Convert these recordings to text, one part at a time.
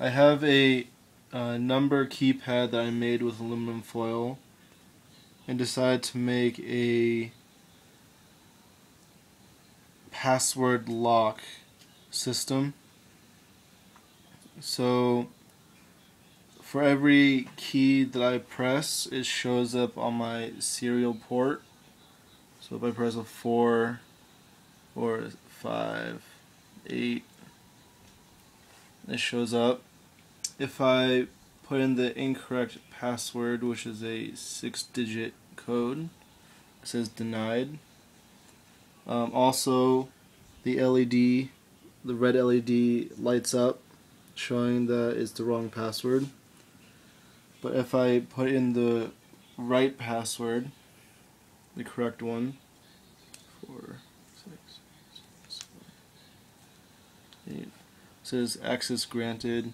I have a number keypad that I made with aluminum foil and decided to make a password lock system. So for every key that I press, it shows up on my serial port. So if I press a 4 or 5, 8, it shows up. If I put in the incorrect password, which is a 6-digit code, it says denied. Also, the LED, the red LED lights up, showing that it's the wrong password. But if I put in the right password, the correct one, 4, 6, 7, 8, it says access granted,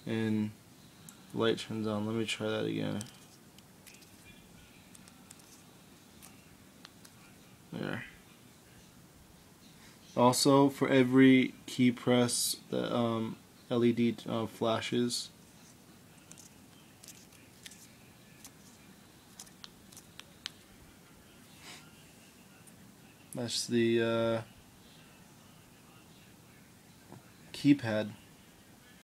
and the light turns on. Let me try that again. There. Also, for every key press, the LED flashes. That's the keypad.